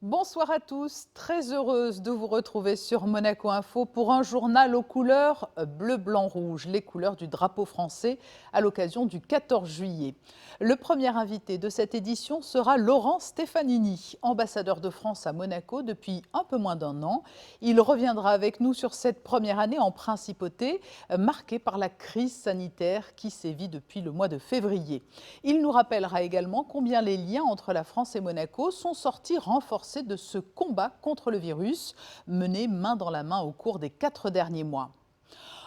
Bonsoir à tous, très heureuse de vous retrouver sur Monaco Info pour un journal aux couleurs bleu, blanc, rouge, les couleurs du drapeau français à l'occasion du 14 juillet. Le premier invité de cette édition sera Laurent Stefanini, ambassadeur de France à Monaco depuis un peu moins d'un an. Il reviendra avec nous sur cette première année en principauté, marquée par la crise sanitaire qui sévit depuis le mois de février. Il nous rappellera également combien les liens entre la France et Monaco sont sortis renforcés de ce combat contre le virus mené main dans la main au cours des 4 derniers mois.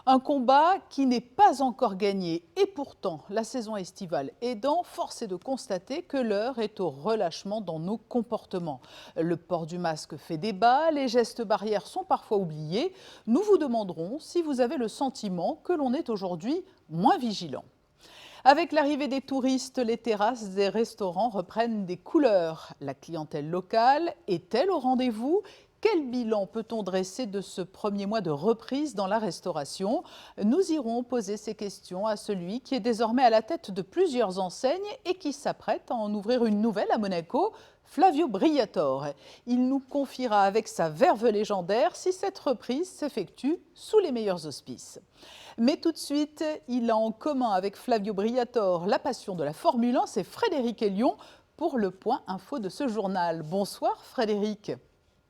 Un combat qui n'est pas encore gagné et pourtant, la saison estivale aidant, force est de constater que l'heure est au relâchement dans nos comportements. Le port du masque fait débat, les gestes barrières sont parfois oubliés. Nous vous demanderons si vous avez le sentiment que l'on est aujourd'hui moins vigilant. Avec l'arrivée des touristes, les terrasses des restaurants reprennent des couleurs. La clientèle locale est-elle au rendez-vous ? Quel bilan peut-on dresser de ce premier mois de reprise dans la restauration? Nous irons poser ces questions à celui qui est désormais à la tête de plusieurs enseignes et qui s'apprête à en ouvrir une nouvelle à Monaco, Flavio Briatore. Il nous confiera avec sa verve légendaire si cette reprise s'effectue sous les meilleurs auspices. Mais tout de suite, il a en commun avec Flavio Briatore la passion de la Formule 1, c'est Frédéric Elion pour le point info de ce journal. Bonsoir Frédéric.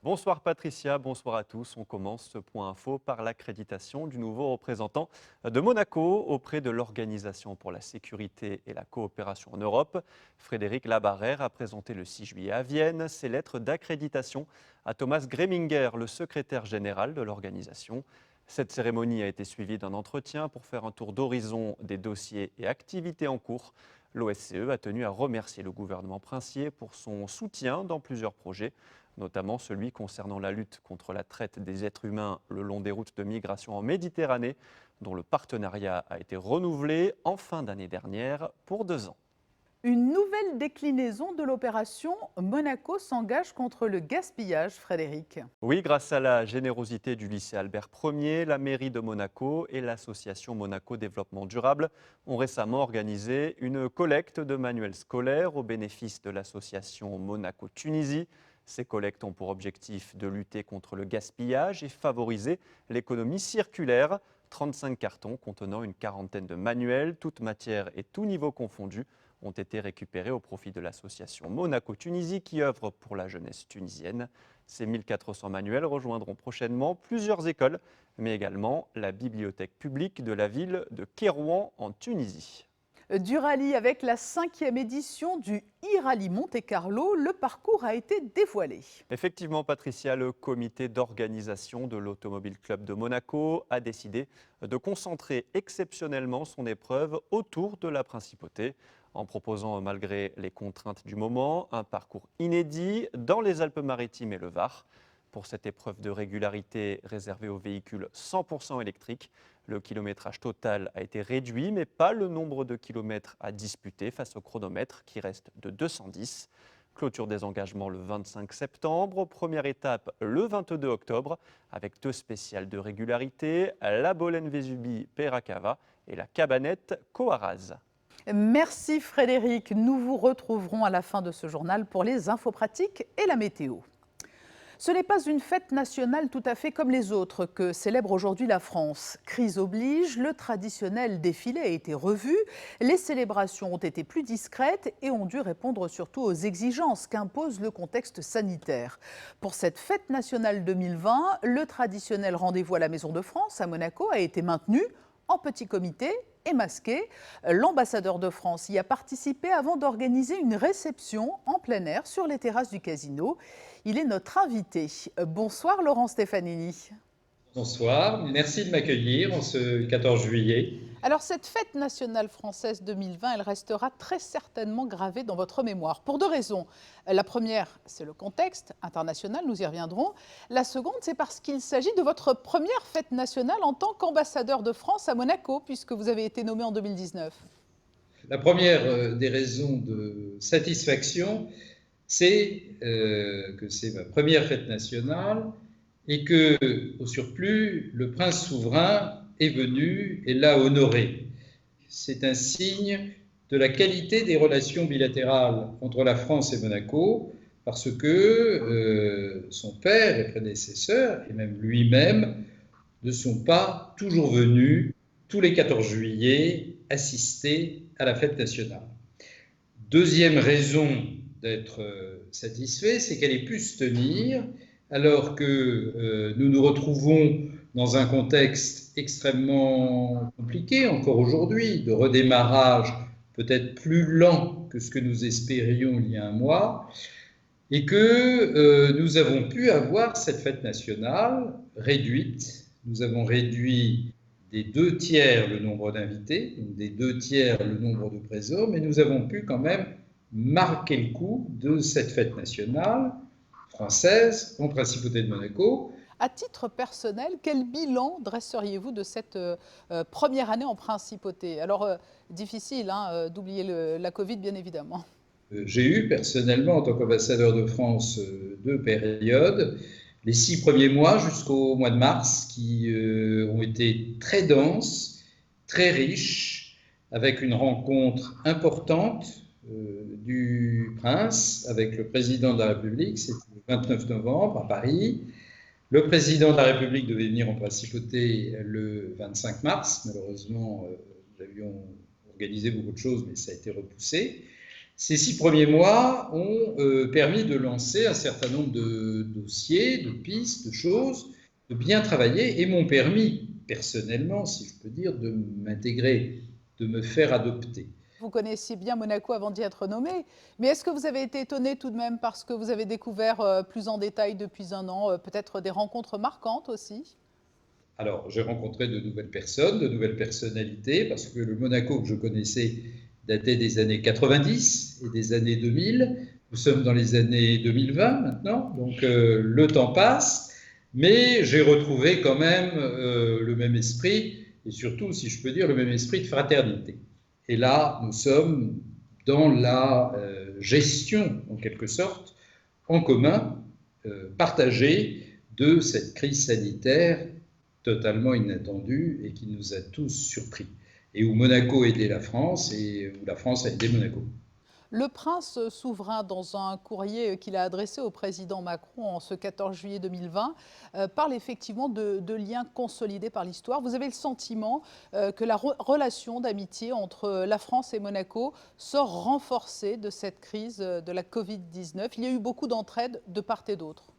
Bonsoir Patricia, bonsoir à tous. On commence ce point info par l'accréditation du nouveau représentant de Monaco auprès de l'Organisation pour la sécurité et la coopération en Europe. Frédéric Labarrère a présenté le 6 juillet à Vienne ses lettres d'accréditation à Thomas Greminger, le secrétaire général de l'organisation. Cette cérémonie a été suivie d'un entretien pour faire un tour d'horizon des dossiers et activités en cours. L'OSCE a tenu à remercier le gouvernement princier pour son soutien dans plusieurs projets, notamment celui concernant la lutte contre la traite des êtres humains le long des routes de migration en Méditerranée, dont le partenariat a été renouvelé en fin d'année dernière pour 2 ans. Une nouvelle déclinaison de l'opération Monaco s'engage contre le gaspillage, Frédéric. Oui, grâce à la générosité du lycée Albert Ier, la mairie de Monaco et l'association Monaco Développement Durable ont récemment organisé une collecte de manuels scolaires au bénéfice de l'association Monaco Tunisie. Ces collectes ont pour objectif de lutter contre le gaspillage et favoriser l'économie circulaire. 35 cartons contenant une quarantaine de manuels, toutes matières et tous niveaux confondus, ont été récupérés au profit de l'association Monaco Tunisie qui œuvre pour la jeunesse tunisienne. Ces 1400 manuels rejoindront prochainement plusieurs écoles, mais également la bibliothèque publique de la ville de Kérouan en Tunisie. Du rallye avec la 5e édition du e-rallye Monte-Carlo, le parcours a été dévoilé. Effectivement, Patricia, le comité d'organisation de l'Automobile Club de Monaco a décidé de concentrer exceptionnellement son épreuve autour de la principauté, en proposant, malgré les contraintes du moment, un parcours inédit dans les Alpes-Maritimes et le Var. Pour cette épreuve de régularité réservée aux véhicules 100% électriques, le kilométrage total a été réduit, mais pas le nombre de kilomètres à disputer face au chronomètre qui reste de 210. Clôture des engagements le 25 septembre, première étape le 22 octobre, avec 2 spéciales de régularité, la Bolène Vésubie Peracava et la Cabanette Coaraz. Merci Frédéric, nous vous retrouverons à la fin de ce journal pour les infos pratiques et la météo. Ce n'est pas une fête nationale tout à fait comme les autres que célèbre aujourd'hui la France. Crise oblige, le traditionnel défilé a été revu, les célébrations ont été plus discrètes et ont dû répondre surtout aux exigences qu'impose le contexte sanitaire. Pour cette fête nationale 2020, le traditionnel rendez-vous à la Maison de France à Monaco a été maintenu en petit comité et masqué. L'ambassadeur de France y a participé avant d'organiser une réception en plein air sur les terrasses du casino. Il est notre invité. Bonsoir Laurent Stefanini. Bonsoir, merci de m'accueillir en ce 14 juillet. Alors cette fête nationale française 2020, elle restera très certainement gravée dans votre mémoire pour 2 raisons. La première, c'est le contexte international, nous y reviendrons. La seconde, c'est parce qu'il s'agit de votre première fête nationale en tant qu'ambassadeur de France à Monaco, puisque vous avez été nommé en 2019. La première des raisons de satisfaction, c'est que c'est ma première fête nationale et que, au surplus, le prince souverain est venu et l'a honoré. C'est un signe de la qualité des relations bilatérales entre la France et Monaco, parce que son père et prédécesseur, et même lui-même, ne sont pas toujours venus tous les 14 juillet assister à la fête nationale. Deuxième raison d'être satisfait, c'est qu'elle ait pu se tenir alors que nous nous retrouvons dans un contexte extrêmement compliqué encore aujourd'hui, de redémarrage peut-être plus lent que ce que nous espérions il y a un mois, et que nous avons pu avoir cette fête nationale réduite. Nous avons réduit des 2/3 le nombre d'invités, des 2/3 le nombre de présents, mais nous avons pu quand même marquer le coup de cette fête nationale française en Principauté de Monaco. À titre personnel, quel bilan dresseriez-vous de cette première année en Principauté? Alors, difficile d'oublier la Covid, bien évidemment. J'ai eu personnellement, en tant qu'ambassadeur de France, 2 périodes. Les 6 premiers mois jusqu'au mois de mars, qui ont été très denses, très riches, avec une rencontre importante du prince avec le président de la République. C'était le 29 novembre à Paris. Le président de la République devait venir en Principauté le 25 mars. Malheureusement, nous avions organisé beaucoup de choses, mais ça a été repoussé. Ces 6 premiers mois ont permis de lancer un certain nombre de dossiers, de pistes, de choses, de bien travailler et m'ont permis, personnellement, si je peux dire, de m'intégrer, de me faire adopter. Vous connaissiez bien Monaco avant d'y être nommé, mais est-ce que vous avez été étonné tout de même parce que vous avez découvert plus en détail depuis un an, peut-être des rencontres marquantes aussi? Alors, j'ai rencontré de nouvelles personnes, de nouvelles personnalités, parce que le Monaco que je connaissais datait des années 90 et des années 2000. Nous sommes dans les années 2020 maintenant, donc le temps passe, mais j'ai retrouvé quand même le même esprit, et surtout, si je peux dire, le même esprit de fraternité. Et là, nous sommes dans la gestion, en quelque sorte, en commun, partagée de cette crise sanitaire totalement inattendue et qui nous a tous surpris. Et où Monaco a aidé la France et où la France a aidé Monaco. Le prince souverain, dans un courrier qu'il a adressé au président Macron en ce 14 juillet 2020, parle effectivement de liens consolidés par l'histoire. Vous avez le sentiment que la relation d'amitié entre la France et Monaco sort renforcée de cette crise de la Covid-19. Il y a eu beaucoup d'entraide de part et d'autre.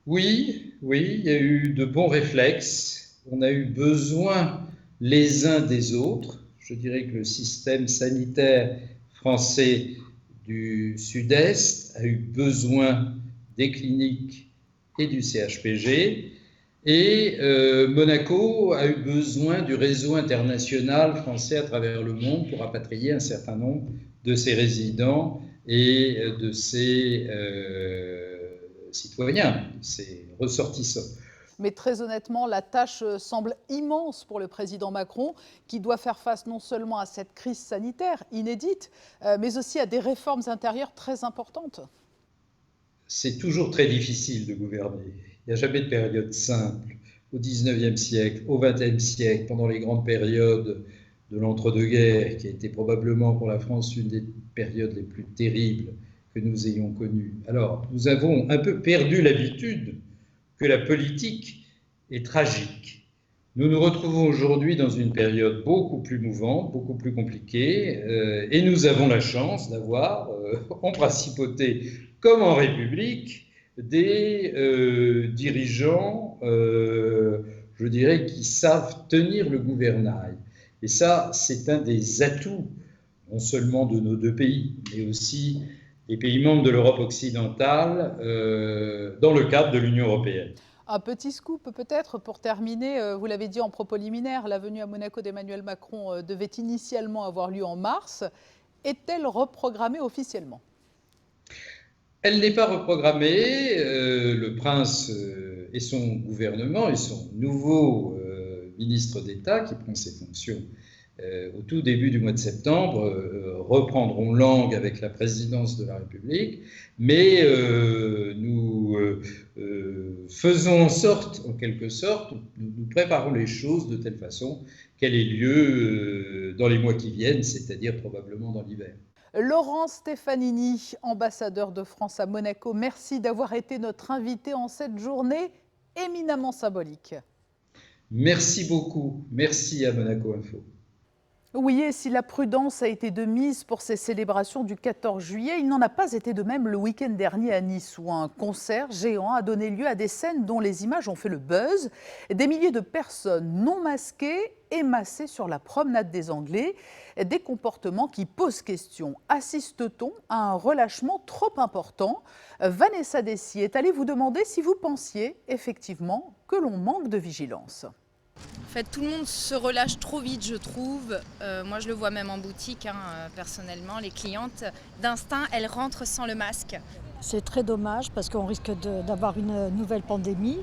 Oui, il y a eu de bons réflexes. On a eu besoin les uns des autres. Je dirais que le système sanitaire français du Sud-Est a eu besoin des cliniques et du CHPG. Et Monaco a eu besoin du réseau international français à travers le monde pour rapatrier un certain nombre de ses résidents et de ses citoyens, ses ressortissants. Mais très honnêtement, la tâche semble immense pour le président Macron, qui doit faire face non seulement à cette crise sanitaire inédite, mais aussi à des réformes intérieures très importantes. C'est toujours très difficile de gouverner. Il n'y a jamais de période simple. Au XIXe siècle, au XXe siècle, pendant les grandes périodes de l'entre-deux-guerres, qui a été probablement pour la France une des périodes les plus terribles que nous ayons connues. Alors, nous avons un peu perdu l'habitude que la politique est tragique. Nous nous retrouvons aujourd'hui dans une période beaucoup plus mouvante, beaucoup plus compliquée, et nous avons la chance d'avoir, en principauté comme en République, des dirigeants, je dirais, qui savent tenir le gouvernail. Et ça, c'est un des atouts, non seulement de nos 2 pays, mais aussi des pays membres de l'Europe occidentale dans le cadre de l'Union européenne. Un petit scoop peut-être pour terminer, vous l'avez dit en propos liminaire, la venue à Monaco d'Emmanuel Macron devait initialement avoir lieu en mars. Est-elle reprogrammée officiellement? Elle n'est pas reprogrammée. Le prince et son gouvernement et son nouveau ministre d'État qui prend ses fonctions au tout début du mois de septembre, reprendront langue avec la présidence de la République, mais nous faisons en sorte, en quelque sorte, nous préparons les choses de telle façon qu'elle ait lieu dans les mois qui viennent, c'est-à-dire probablement dans l'hiver. Laurent Stefanini, ambassadeur de France à Monaco, merci d'avoir été notre invité en cette journée éminemment symbolique. Merci beaucoup. Merci à Monaco Info. Oui, et si la prudence a été de mise pour ces célébrations du 14 juillet, il n'en a pas été de même le week-end dernier à Nice, où un concert géant a donné lieu à des scènes dont les images ont fait le buzz. Des milliers de personnes non masquées émassées sur la promenade des Anglais. Des comportements qui posent question. Assiste-t-on à un relâchement trop important? Vanessa Dessy est allée vous demander si vous pensiez effectivement que l'on manque de vigilance. En fait, tout le monde se relâche trop vite, je trouve. Moi, je le vois même en boutique, personnellement. Les clientes, d'instinct, elles rentrent sans le masque. C'est très dommage parce qu'on risque d'avoir une nouvelle pandémie,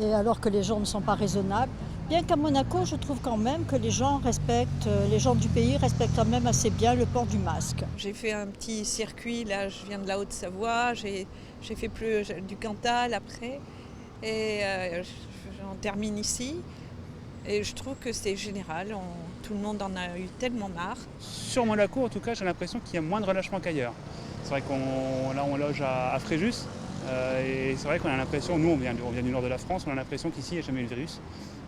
et alors que les gens ne sont pas raisonnables. Bien qu'à Monaco, je trouve quand même que les gens du pays respectent quand même assez bien le port du masque. J'ai fait un petit circuit, là je viens de la Haute-Savoie, j'ai fait du Cantal après, et j'en termine ici. Et je trouve que c'est général, tout le monde en a eu tellement marre. Sur Monaco, en tout cas, j'ai l'impression qu'il y a moins de relâchement qu'ailleurs. C'est vrai on loge à Fréjus, et c'est vrai qu'on a l'impression, nous on vient du nord de la France, on a l'impression qu'ici il n'y a jamais eu de virus.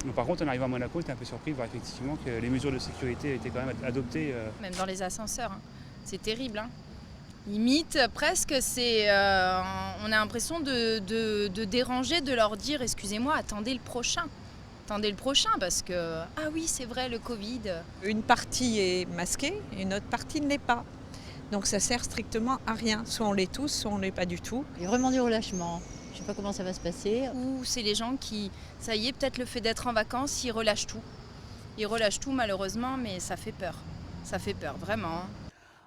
Donc, par contre, on arrive à Monaco, on était un peu surpris de voir effectivement que les mesures de sécurité étaient quand même adoptées. Même dans les ascenseurs, c'est terrible. Limite, presque, on a l'impression de déranger, de leur dire « excusez-moi, attendez le prochain ». Attendez le prochain parce que, ah oui, c'est vrai, le Covid. Une partie est masquée et une autre partie ne l'est pas. Donc ça sert strictement à rien. Soit on l'est tous, soit on ne l'est pas du tout. Il y a vraiment du relâchement. Je ne sais pas comment ça va se passer. Ou c'est les gens qui, ça y est, peut-être le fait d'être en vacances, ils relâchent tout. Ils relâchent tout malheureusement, mais ça fait peur. Ça fait peur, vraiment.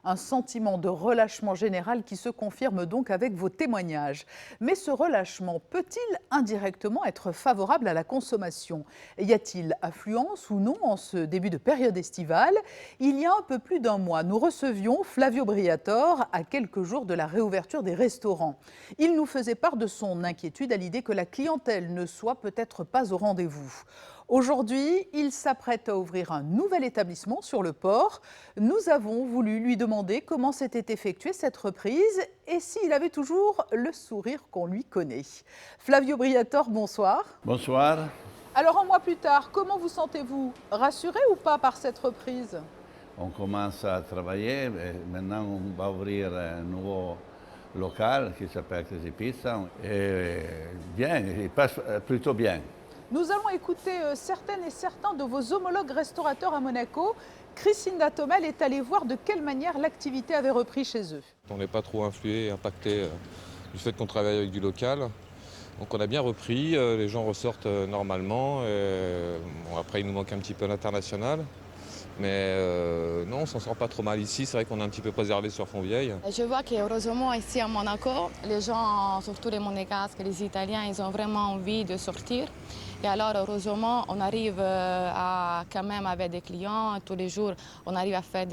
Un sentiment de relâchement général qui se confirme donc avec vos témoignages. Mais ce relâchement peut-il indirectement être favorable à la consommation? Y a-t-il affluence ou non en ce début de période estivale? Il y a un peu plus d'un mois, nous recevions Flavio Briatore à quelques jours de la réouverture des restaurants. Il nous faisait part de son inquiétude à l'idée que la clientèle ne soit peut-être pas au rendez-vous. Aujourd'hui, il s'apprête à ouvrir un nouvel établissement sur le port. Nous avons voulu lui demander comment s'était effectuée cette reprise et s'il avait toujours le sourire qu'on lui connaît. Flavio Briatore, bonsoir. Bonsoir. Alors, un mois plus tard, comment vous sentez-vous? Rassuré ou pas par cette reprise? On commence à travailler. Maintenant, on va ouvrir un nouveau local qui s'appelle Crazy Pizza. Et bien, il passe plutôt bien. Nous allons écouter certaines et certains de vos homologues restaurateurs à Monaco. Christine Datomel est allée voir de quelle manière l'activité avait repris chez eux. On n'est pas trop influé et impacté du fait qu'on travaille avec du local. Donc on a bien repris, les gens ressortent normalement. Bon, après, il nous manque un petit peu l'international. Mais non, on s'en sort pas trop mal ici. C'est vrai qu'on est un petit peu préservé sur Fontvieille. Je vois qu'heureusement ici à Monaco, les gens, surtout les Monégasques, les Italiens, ils ont vraiment envie de sortir. Et alors heureusement, on arrive à quand même avec des clients tous les jours, on arrive à faire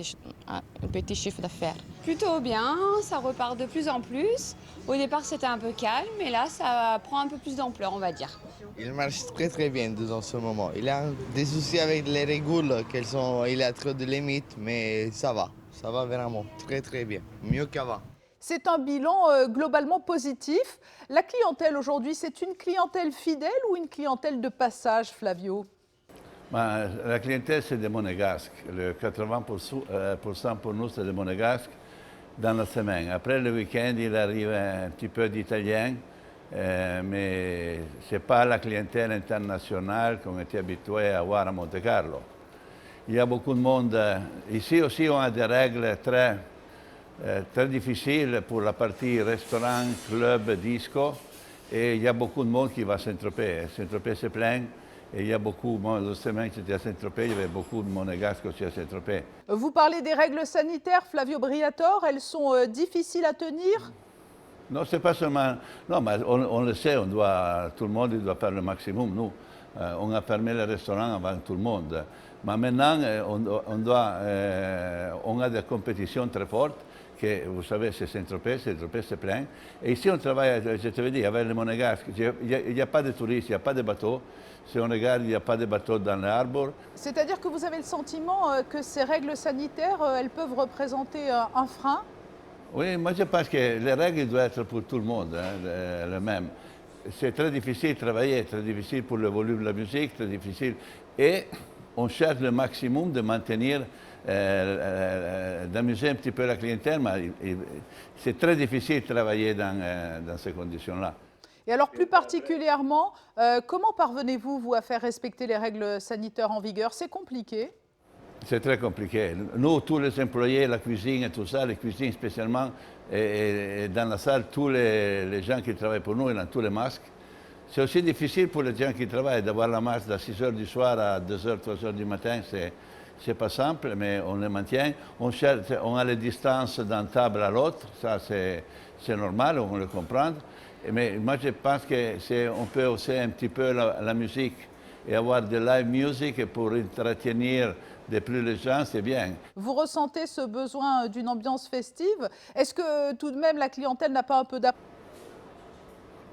un petit chiffre d'affaires. Plutôt bien, ça repart de plus en plus. Au départ, c'était un peu calme, mais là, ça prend un peu plus d'ampleur, on va dire. Il marche très très bien dans ce moment. Il a des soucis avec les règles, il a trop de limites, mais ça va vraiment très très bien, mieux qu'avant. C'est un bilan globalement positif. La clientèle aujourd'hui, c'est une clientèle fidèle ou une clientèle de passage, Flavio? La clientèle, c'est des Monégasques. Le 80% pour nous, c'est des Monégasques dans la semaine. Après le week-end, il arrive un petit peu d'Italiens, mais ce n'est pas la clientèle internationale qu'on était habitué à voir à Monte-Carlo. Il y a beaucoup de monde. Ici aussi, on a des règles très difficile pour la partie restaurant, club, disco. Et il y a beaucoup de monde qui va à Saint-Tropez. Saint-Tropez c'est plein. Et il y a beaucoup, moi, la semaine que j'étais à Saint-Tropez, il y avait beaucoup de Monégasques aussi à Saint-Tropez. Vous parlez des règles sanitaires, Flavio Briatore, elles sont difficiles à tenir? Non, c'est pas seulement... Non, mais on le sait, tout le monde doit faire le maximum. Nous, on a fermé les restaurants avant tout le monde. Mais maintenant, on a des compétitions très fortes que vous savez, c'est Saint-Tropez c'est plein. Et ici, on travaille, je te l'ai dit, avec les monégasques. Il n'y a pas de touristes, il n'y a pas de bateaux. Si on regarde, il n'y a pas de bateaux dans les harbors. C'est-à-dire que vous avez le sentiment que ces règles sanitaires, elles peuvent représenter un frein? Oui, moi je pense que les règles doivent être pour tout le monde, hein, les mêmes. C'est très difficile de travailler, très difficile pour le volume de la musique, très difficile. Et on cherche le maximum de maintenir, d'amuser un petit peu la clientèle, mais c'est très difficile de travailler dans ces conditions-là. Et alors plus particulièrement, comment parvenez-vous, vous, à faire respecter les règles sanitaires en vigueur? C'est compliqué? C'est très compliqué. Nous, tous les employés, la cuisine et tout ça, les cuisines spécialement, et dans la salle, tous les gens qui travaillent pour nous, ils ont tous les masques. C'est aussi difficile pour les gens qui travaillent d'avoir la masque de 6 h du soir à 2 h, 3 h du matin. C'est pas simple, mais on les maintient. On a les distances d'une table à l'autre, ça c'est normal, on le comprend. Mais moi je pense qu'on peut aussi un petit peu la musique et avoir de live music pour entretenir de plus les gens, c'est bien. Vous ressentez ce besoin d'une ambiance festive? Est-ce que tout de même la clientèle n'a pas un peu d'appréhension?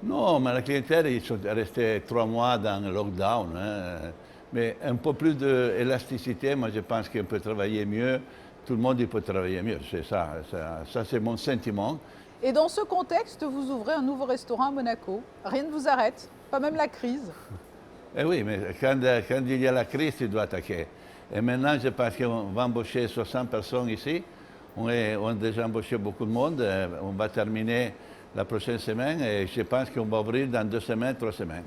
Non, mais la clientèle, ils sont restés 3 mois dans le lockdown. Hein. Mais un peu plus d'élasticité, moi je pense qu'on peut travailler mieux. Tout le monde il peut travailler mieux, c'est ça c'est mon sentiment. Et dans ce contexte, vous ouvrez un nouveau restaurant à Monaco. Rien ne vous arrête, pas même la crise. Eh oui, mais quand il y a la crise, il doit attaquer. Et maintenant, je pense qu'on va embaucher 60 personnes ici. On a déjà embauché beaucoup de monde. On va terminer la prochaine semaine et je pense qu'on va ouvrir dans 2 semaines, 3 semaines.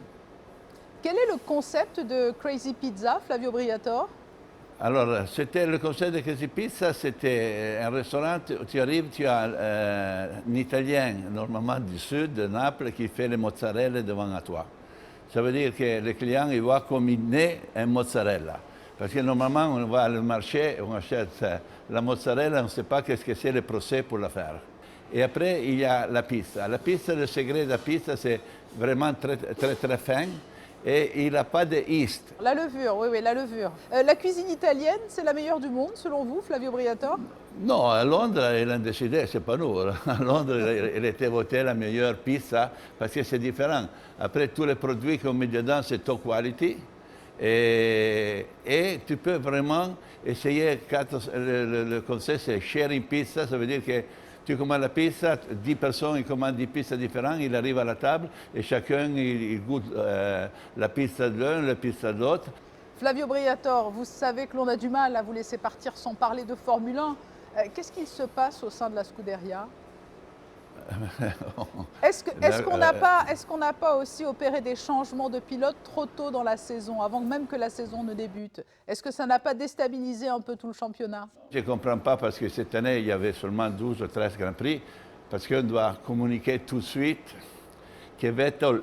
Quel est le concept de Crazy Pizza, Flavio Briatore? Alors, c'était le concept de Crazy Pizza, c'était un restaurant, tu arrives, tu as un Italien, normalement du sud, de Naples, qui fait les mozzarella devant toi. Ça veut dire que le client, il voit comme il naît un mozzarella. Parce que normalement, on va au marché, on achète la mozzarella, on ne sait pas qu'est-ce que c'est le procès pour la faire. Et après, il y a la pizza. La pizza, le secret de la pizza, c'est vraiment très, très, très fin. Et il n'a pas de yeast. La levure, oui, la levure. La cuisine italienne, c'est la meilleure du monde, selon vous, Flavio Briatore? Non, à Londres, ils l'ont décidé, c'est pas nous. À Londres, il était voté la meilleure pizza parce que c'est différent. Après, tous les produits qu'on met dedans, c'est top quality. Et tu peux vraiment essayer, le concept c'est sharing pizza, ça veut dire que tu commandes la pizza, 10 personnes ils commandent 10 pizzas différentes, ils arrivent à la table et chacun il goûte la pizza de l'un, la pizza de l'autre. Flavio Briatore, vous savez que l'on a du mal à vous laisser partir sans parler de Formule 1. Qu'est-ce qu'il se passe au sein de la Scuderia? Est-ce qu'on n'a pas aussi opéré des changements de pilote trop tôt dans la saison, avant même que la saison ne débute? Est-ce que ça n'a pas déstabilisé un peu tout le championnat? Je ne comprends pas parce que cette année, il y avait seulement 12 ou 13 Grands Prix, parce qu'on doit communiquer tout de suite que Vettel,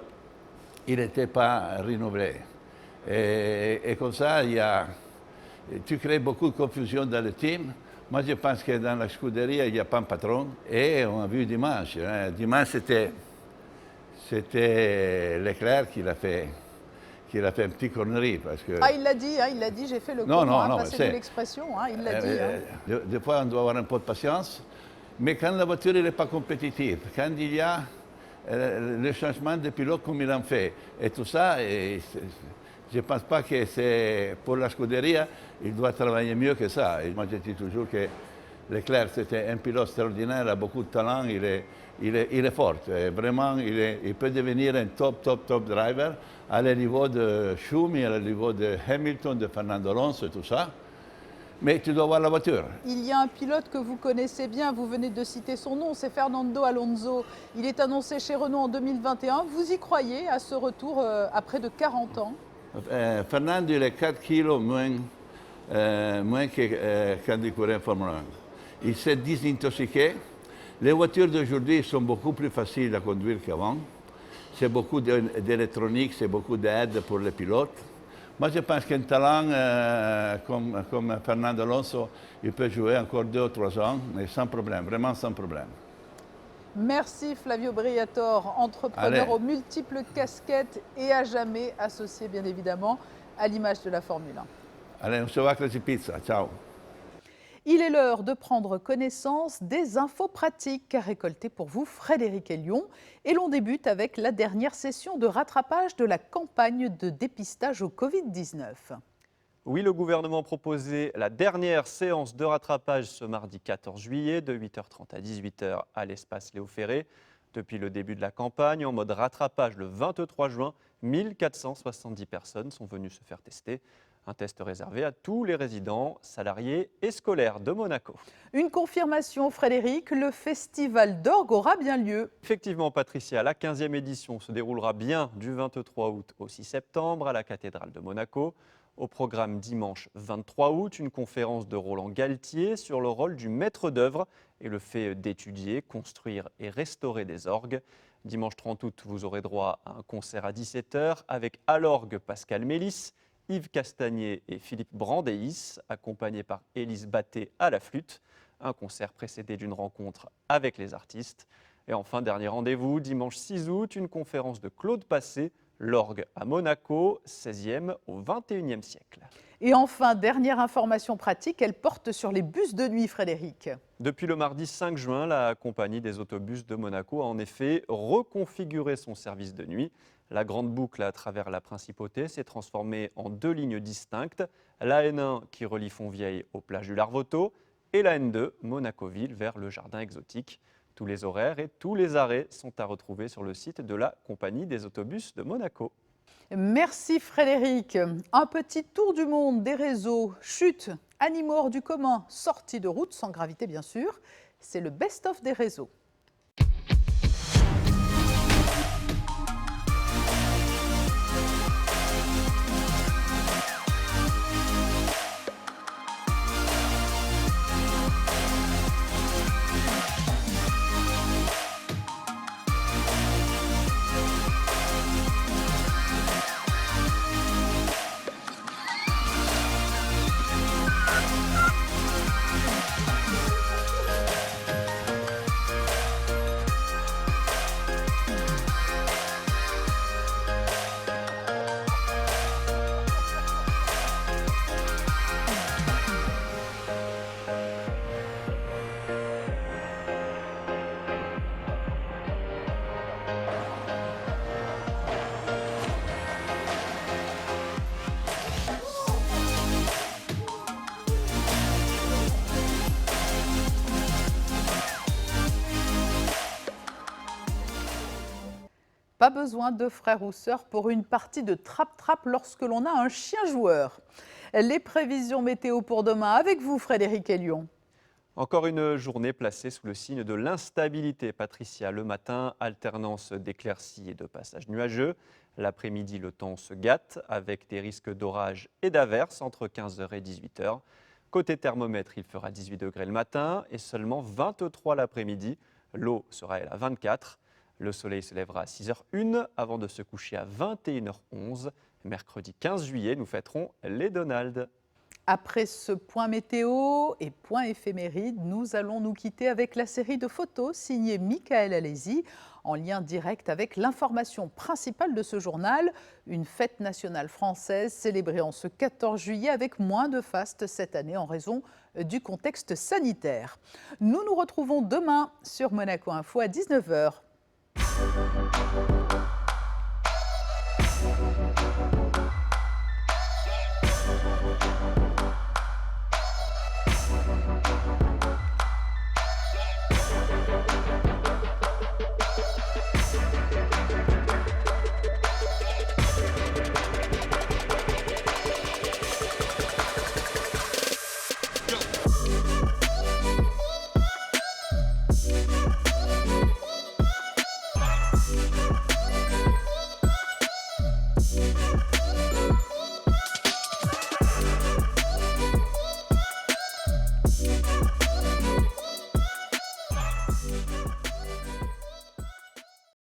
il n'était pas renouvelé. Et comme ça, tu crées beaucoup de confusion dans le team. Moi, je pense que dans la Scuderia, il n'y a pas un patron. Et on a vu dimanche. Hein. Dimanche, c'était Leclerc qui l'a fait un petit connerie. Parce que... Ah, il l'a dit, j'ai fait le passer de l'expression, hein, il l'a dit. Des fois, on doit avoir un peu de patience. Mais quand la voiture n'est pas compétitive, quand il y a le changement de pilote comme il en fait, et tout ça, je ne pense pas que c'est pour la Scuderia, il doit travailler mieux que ça. Et moi, je dis toujours que Leclerc, c'était un pilote extraordinaire, a beaucoup de talent, il est fort. Vraiment, il peut devenir un top driver à le niveau de Schumi, à le niveau de Hamilton, de Fernando Alonso et tout ça. Mais tu dois avoir la voiture. Il y a un pilote que vous connaissez bien, vous venez de citer son nom, c'est Fernando Alonso. Il est annoncé chez Renault en 2021. Vous y croyez à ce retour après de 40 ans? Fernando, il est 4 kilos moins que quand il courait en Formule 1. Il s'est désintoxiqué. Les voitures d'aujourd'hui sont beaucoup plus faciles à conduire qu'avant. C'est beaucoup d'électronique, c'est beaucoup d'aide pour les pilotes. Moi, je pense qu'un talent comme Fernando Alonso, il peut jouer encore 2 ou 3 ans, mais sans problème, vraiment sans problème. Merci Flavio Briatore, entrepreneur aux multiples casquettes et à jamais associé bien évidemment à l'image de la Formule 1. Allez, on se voit avec la pizza, ciao. Il est l'heure de prendre connaissance des infos pratiques récoltées pour vous, Frédéric Hélion. Et l'on débute avec la dernière session de rattrapage de la campagne de dépistage au Covid-19. Oui, le gouvernement proposait la dernière séance de rattrapage ce mardi 14 juillet de 8h30 à 18h à l'espace Léo Ferré. Depuis le début de la campagne, en mode rattrapage le 23 juin, 1470 personnes sont venues se faire tester. Un test réservé à tous les résidents, salariés et scolaires de Monaco. Une confirmation, Frédéric, le festival d'orgue aura bien lieu. Effectivement, Patricia, la 15e édition se déroulera bien du 23 août au 6 septembre à la cathédrale de Monaco. Au programme dimanche 23 août, une conférence de Roland Galtier sur le rôle du maître d'œuvre et le fait d'étudier, construire et restaurer des orgues. Dimanche 30 août, vous aurez droit à un concert à 17h avec à l'orgue Pascal Mélis, Yves Castagnier et Philippe Brandéis, accompagnés par Élise Batté à la flûte. Un concert précédé d'une rencontre avec les artistes. Et enfin, dernier rendez-vous, dimanche 6 août, une conférence de Claude Passé, l'orgue à Monaco, 16e au 21e siècle. Et enfin, dernière information pratique, elle porte sur les bus de nuit, Frédéric. Depuis le mardi 5 juin, la compagnie des autobus de Monaco a en effet reconfiguré son service de nuit. La grande boucle à travers la Principauté s'est transformée en 2 lignes distinctes, la N1 qui relie Fontvieille aux plages du Larvoto et la N2 Monaco-Ville vers le jardin exotique. Tous les horaires et tous les arrêts sont à retrouver sur le site de la compagnie des autobus de Monaco. Merci Frédéric. Un petit tour du monde des réseaux, chute, animaux hors du commun, sortie de route sans gravité bien sûr. C'est le best-of des réseaux. Pas besoin de frère ou sœur pour une partie de trap-trap lorsque l'on a un chien joueur. Les prévisions météo pour demain avec vous, Frédéric Hélion. Encore une journée placée sous le signe de l'instabilité, Patricia. Le matin, alternance d'éclaircies et de passages nuageux. L'après-midi, le temps se gâte avec des risques d'orage et d'averses entre 15h et 18h. Côté thermomètre, il fera 18 degrés le matin et seulement 23 l'après-midi. L'eau sera elle à 24. Le soleil se lèvera à 6h01 avant de se coucher à 21h11. Mercredi 15 juillet, nous fêterons les Donald. Après ce point météo et point éphéméride, nous allons nous quitter avec la série de photos signée Michael Alési, en lien direct avec l'information principale de ce journal, une fête nationale française célébrée en ce 14 juillet avec moins de faste cette année en raison du contexte sanitaire. Nous nous retrouvons demain sur Monaco Info à 19h.